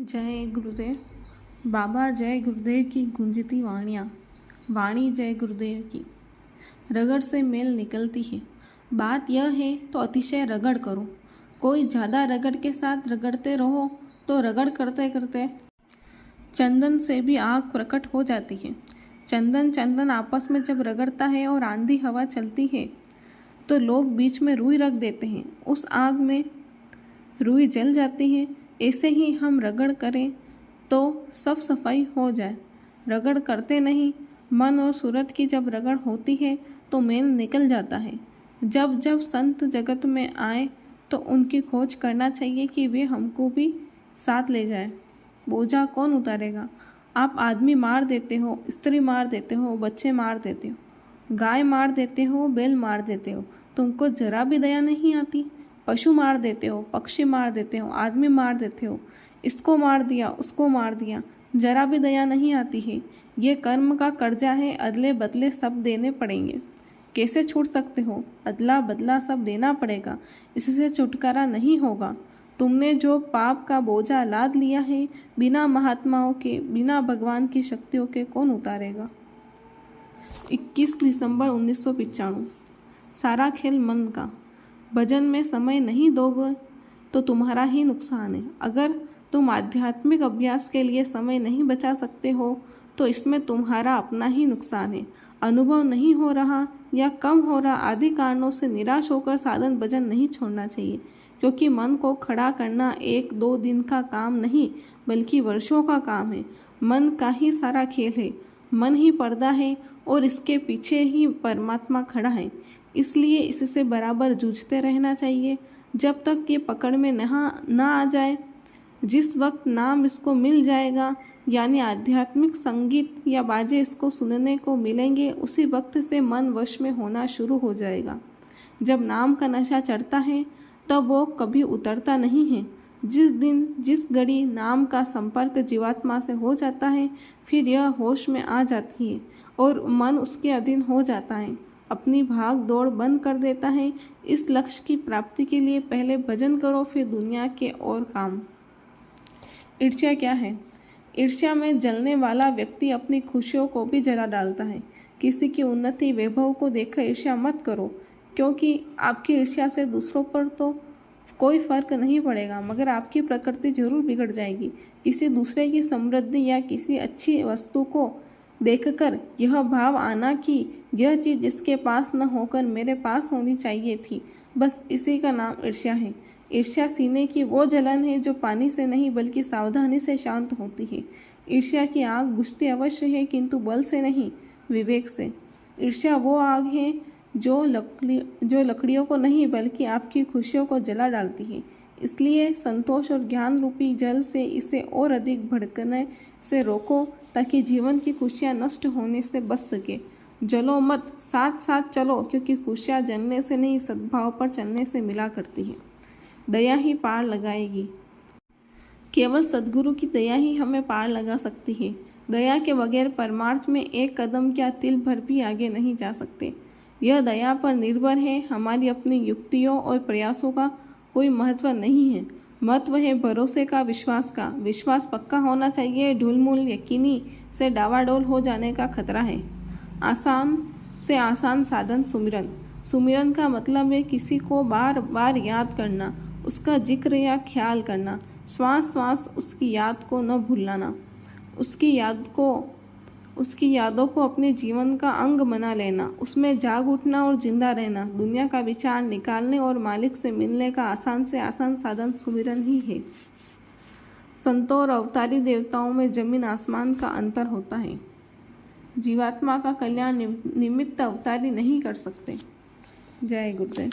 जय गुरुदेव। बाबा जय गुरुदेव की गूंजती वाणियाँ, वाणी जय गुरुदेव की। रगड़ से मेल निकलती है। बात यह है तो अतिशय रगड़ करो। कोई ज़्यादा रगड़ के साथ रगड़ते रहो तो रगड़ करते करते चंदन से भी आग प्रकट हो जाती है। चंदन चंदन आपस में जब रगड़ता है और आंधी हवा चलती है तो लोग बीच में रुई रख देते हैं। उस आग में रुई जल जाती है। ऐसे ही हम रगड़ करें तो सब सफाई हो जाए। रगड़ करते नहीं, मन और सूरत की जब रगड़ होती है तो मेल निकल जाता है। जब जब संत जगत में आए तो उनकी खोज करना चाहिए कि वे हमको भी साथ ले जाए। बोझा कौन उतारेगा? आप आदमी मार देते हो, स्त्री मार देते हो, बच्चे मार देते हो, गाय मार देते हो, बैल मार देते हो, तुमको जरा भी दया नहीं आती। पशु मार देते हो, पक्षी मार देते हो, आदमी मार देते हो, इसको मार दिया, उसको मार दिया, जरा भी दया नहीं आती है। ये कर्म का कर्जा है, अदले बदले सब देने पड़ेंगे। कैसे छूट सकते हो? अदला बदला सब देना पड़ेगा, इससे छुटकारा नहीं होगा। तुमने जो पाप का बोझा लाद लिया है, बिना महात्माओं के, बिना भगवान की शक्तियों के कौन उतारेगा? 21 दिसंबर 1995। सारा खेल मन का। भजन में समय नहीं दोगे तो तुम्हारा ही नुकसान है। अगर तुम आध्यात्मिक अभ्यास के लिए समय नहीं बचा सकते हो तो इसमें तुम्हारा अपना ही नुकसान है। अनुभव नहीं हो रहा या कम हो रहा आदि कारणों से निराश होकर साधन भजन नहीं छोड़ना चाहिए, क्योंकि मन को खड़ा करना 1-2 दिन का काम नहीं बल्कि वर्षों का काम है। मन का ही सारा खेल है, मन ही पर्दा है और इसके पीछे ही परमात्मा खड़ा है। इसलिए इससे बराबर जूझते रहना चाहिए जब तक ये पकड़ में ना आ जाए। जिस वक्त नाम इसको मिल जाएगा, यानी आध्यात्मिक संगीत या बाजे इसको सुनने को मिलेंगे, उसी वक्त से मन वश में होना शुरू हो जाएगा। जब नाम का नशा चढ़ता है तब वो कभी उतरता नहीं है। जिस दिन जिस घड़ी नाम का संपर्क जीवात्मा से हो जाता है, फिर यह होश में आ जाती है और मन उसके अधीन हो जाता है, अपनी भाग दौड़ बंद कर देता है। इस लक्ष्य की प्राप्ति के लिए पहले भजन करो, फिर दुनिया के और काम। ईर्ष्या क्या है? ईर्ष्या में जलने वाला व्यक्ति अपनी खुशियों को भी जला डालता है। किसी की उन्नति वैभव को देखकर ईर्ष्या मत करो, क्योंकि आपकी ईर्ष्या से दूसरों पर तो कोई फर्क नहीं पड़ेगा, मगर आपकी प्रकृति जरूर बिगड़ जाएगी। किसी दूसरे की समृद्धि या किसी अच्छी वस्तु को देखकर यह भाव आना कि यह चीज़ जिसके पास न होकर मेरे पास होनी चाहिए थी, बस इसी का नाम ईर्ष्या है। ईर्ष्या सीने की वो जलन है जो पानी से नहीं बल्कि सावधानी से शांत होती है। ईर्ष्या की आग बुझती अवश्य है, किंतु बल से नहीं, विवेक से। ईर्ष्या वो आग है जो लकड़ियों को नहीं बल्कि आपकी खुशियों को जला डालती है। इसलिए संतोष और ज्ञान रूपी जल से इसे और अधिक भड़कने से रोको, ताकि जीवन की खुशियाँ नष्ट होने से बच सके। जलो मत, साथ साथ चलो, क्योंकि खुशियाँ जलने से नहीं सद्भाव पर चलने से मिला करती है। दया ही पार लगाएगी। केवल सद्गुरु की दया ही हमें पार लगा सकती है। दया के बगैर परमार्थ में एक कदम क्या तिल भर भी आगे नहीं जा सकते। यह दया पर निर्भर है। हमारी अपनी युक्तियों और प्रयासों का कोई महत्व नहीं है। महत्व है भरोसे का, विश्वास का। विश्वास पक्का होना चाहिए। ढुलमुल यकीनी से डावाडोल हो जाने का खतरा है। आसान से आसान साधन सुमिरन। सुमिरन का मतलब है किसी को बार बार याद करना, उसका जिक्र या ख्याल करना, श्वास श्वास उसकी याद को न भूलाना, उसकी यादों को अपने जीवन का अंग बना लेना, उसमें जाग उठना और जिंदा रहना। दुनिया का विचार निकालने और मालिक से मिलने का आसान से आसान साधन सुमिरन ही है। संतों और अवतारी देवताओं में जमीन आसमान का अंतर होता है। जीवात्मा का कल्याण निमित्त अवतारी नहीं कर सकते। जय गुरुदेव।